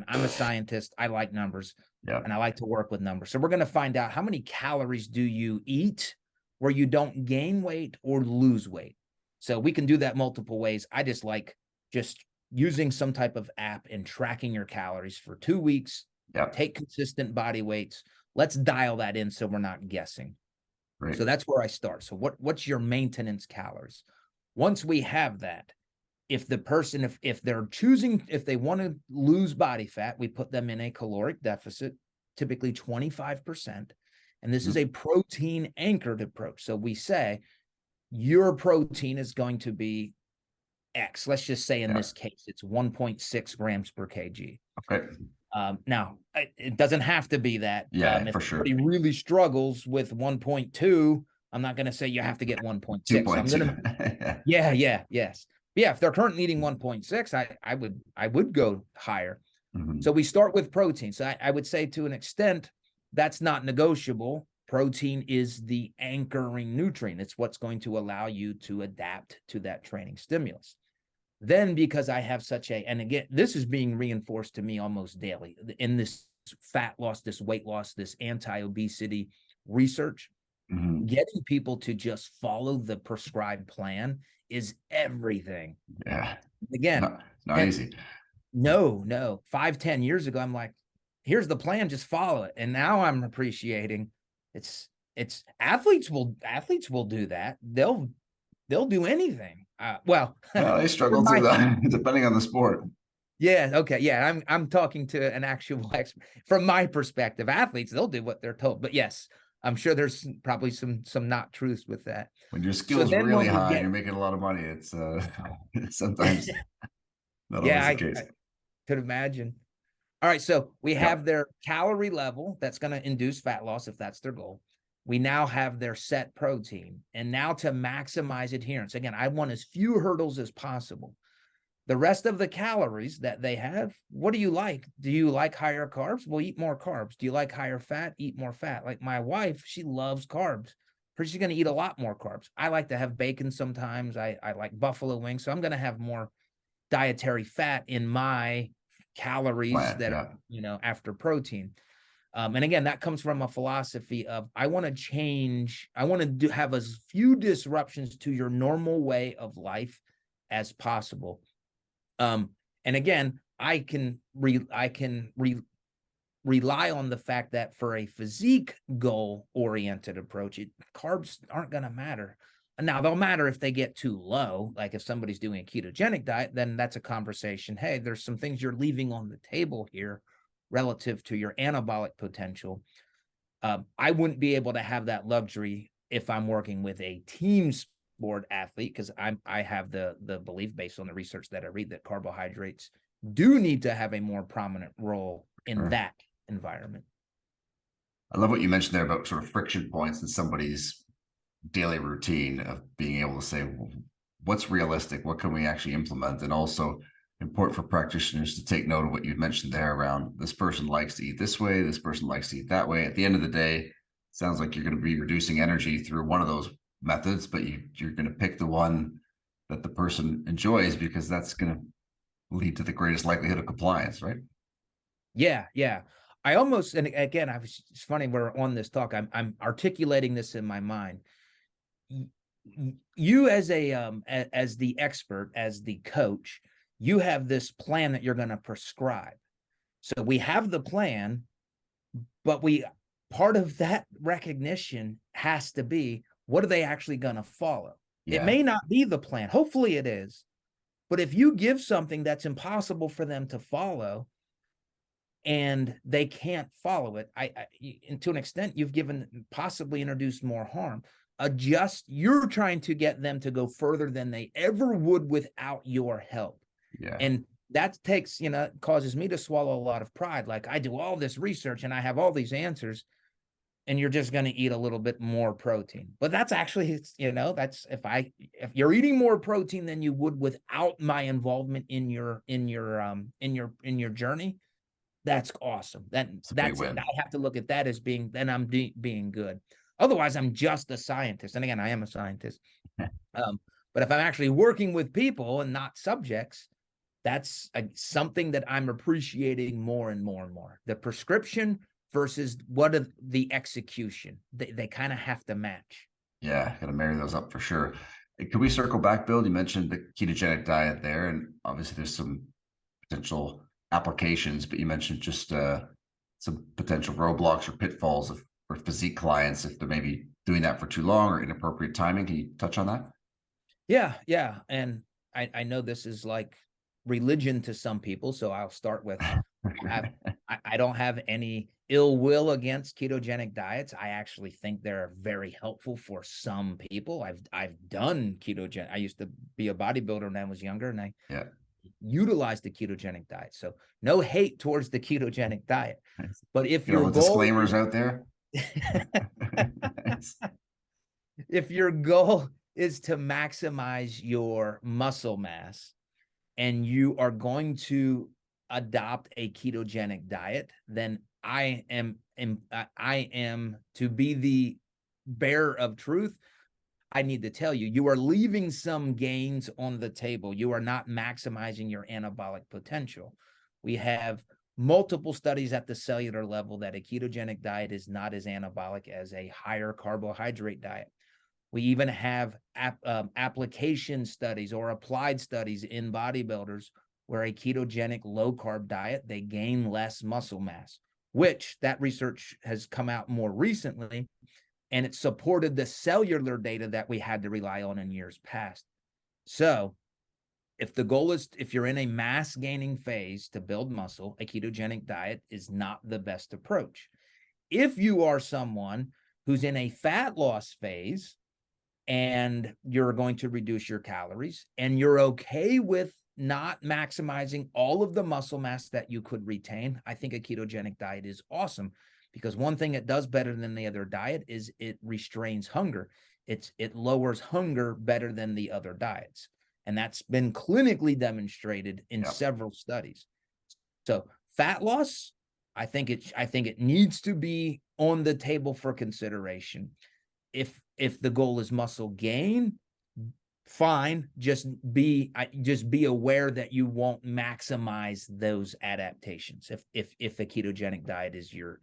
again, I'm a scientist. I like numbers Yeah. and I like to work with numbers. So we're going to find out how many calories do you eat where you don't gain weight or lose weight. So we can do that multiple ways. I just like just using some type of app and tracking your calories for 2 weeks. Yeah. Take consistent body weights. Let's dial that in so we're not guessing. Great. So that's where I start. So what's your maintenance calories? Once we have that, if the person, if they're choosing, if they want to lose body fat, we put them in a caloric deficit, typically 25%. And this is a protein anchored approach. So we say your protein is going to be X. Let's just say in this case, it's 1.6 grams per kg. Okay. Now, it doesn't have to be that. Yeah, If for sure. somebody really struggles with 1.2, I'm not going to say you have to get 1.6. 2.2. I'm going to, yes. Yeah, if they're currently eating 1.6, I would go higher. So we start with protein. So I would say to an extent, that's not negotiable. Protein is the anchoring nutrient. It's what's going to allow you to adapt to that training stimulus. Then, because I have such a, and again, this is being reinforced to me almost daily in this fat loss, this weight loss, this anti-obesity research, getting people to just follow the prescribed plan is everything. Yeah. Again, It's not easy. No. 5-10 years ago, I'm like, here's the plan, just follow it. And now I'm appreciating it's athletes will do that. They'll do anything. Well, they struggle too, though, depending on the sport. Yeah. Okay. Yeah. I'm talking to an actual expert. From my perspective, athletes, they'll do what they're told. But yes, I'm sure there's probably some not truths with that. When your skill's really high and you're making a lot of money, it's sometimes not always the case. I could imagine. All right. So we have their calorie level that's going to induce fat loss if that's their goal. We now have their set protein. And now to maximize adherence, again, I want as few hurdles as possible. The rest of the calories that they have, what do you like? Do you like higher carbs? Well, eat more carbs. Do you like higher fat? Eat more fat. Like my wife, she loves carbs. She's going to eat a lot more carbs. I like to have bacon sometimes. I like buffalo wings. So I'm going to have more dietary fat in my calories that are, after protein. And again, that comes from a philosophy of I want to change. I want to have as few disruptions to your normal way of life as possible. And again, I can rely on the fact that for a physique goal oriented approach, carbs aren't going to matter. Now they'll matter if they get too low. Like if somebody's doing a ketogenic diet, then that's a conversation. Hey, there's some things you're leaving on the table here relative to your anabolic potential. I wouldn't be able to have that luxury if I'm working with a team sport athlete, because I have the belief based on the research that I read that carbohydrates do need to have a more prominent role in that environment. I love what you mentioned there about sort of friction points in somebody's daily routine of being able to say, well, what's realistic? What can we actually implement? And also important for practitioners to take note of what you mentioned there around this person likes to eat this way, this person likes to eat that way. At the end of the day, it sounds like you're going to be reducing energy through one of those methods, but you're going to pick the one that the person enjoys because that's going to lead to the greatest likelihood of compliance, right? Yeah. I almost, and again, it's funny, we're on this talk, I'm articulating this in my mind. You as as the expert, as the coach, you have this plan that you're going to prescribe. So we have the plan, but part of that recognition has to be, what are they actually going to follow? Yeah. It may not be the plan. Hopefully it is. But if you give something that's impossible for them to follow and they can't follow it, and to an extent, you've possibly introduced more harm. You're trying to get them to go further than they ever would without your help. Yeah. And that takes, causes me to swallow a lot of pride. Like I do all this research and I have all these answers, and you're just going to eat a little bit more protein. But that's actually, that's if you're eating more protein than you would without my involvement in your journey, that's awesome. That's it. I have to look at that as being good. Otherwise, I'm just a scientist. And again, I am a scientist. But if I'm actually working with people and not subjects, That's something that I'm appreciating more and more and more. The prescription versus what are the execution. They kind of have to match. Yeah, got to marry those up for sure. Could we circle back, Bill? You mentioned the ketogenic diet there, and obviously there's some potential applications, but you mentioned just some potential roadblocks or pitfalls for physique clients if they're maybe doing that for too long or inappropriate timing. Can you touch on that? Yeah. And I know this is like religion to some people, so I'll start with I don't have any ill will against ketogenic diets. I actually think they're very helpful for some people. I've done ketogenic. I used to be a bodybuilder when I was younger, and I Yeah. utilized the ketogenic diet. So no hate towards the ketogenic diet. But if Get all your the goal disclaimers out there. if your goal is to maximize your muscle mass and you are going to adopt a ketogenic diet, then I am to be the bearer of truth. I need to tell you, you are leaving some gains on the table. You are not maximizing your anabolic potential. We have multiple studies at the cellular level that a ketogenic diet is not as anabolic as a higher carbohydrate diet. We even have application studies or applied studies in bodybuilders where a ketogenic low carb diet, they gain less muscle mass, which that research has come out more recently, and it supported the cellular data that we had to rely on in years past. So if the goal is, if you're in a mass gaining phase to build muscle, a ketogenic diet is not the best approach. If you are someone who's in a fat loss phase and you're going to reduce your calories and you're okay with not maximizing all of the muscle mass that you could retain, I think a ketogenic diet is awesome, because one thing it does better than the other diet is it restrains hunger. It lowers hunger better than the other diets. And that's been clinically demonstrated in several studies. So fat loss, I think it needs to be on the table for consideration. If the goal is muscle gain, fine. Just be aware that you won't maximize those adaptations if a ketogenic diet is your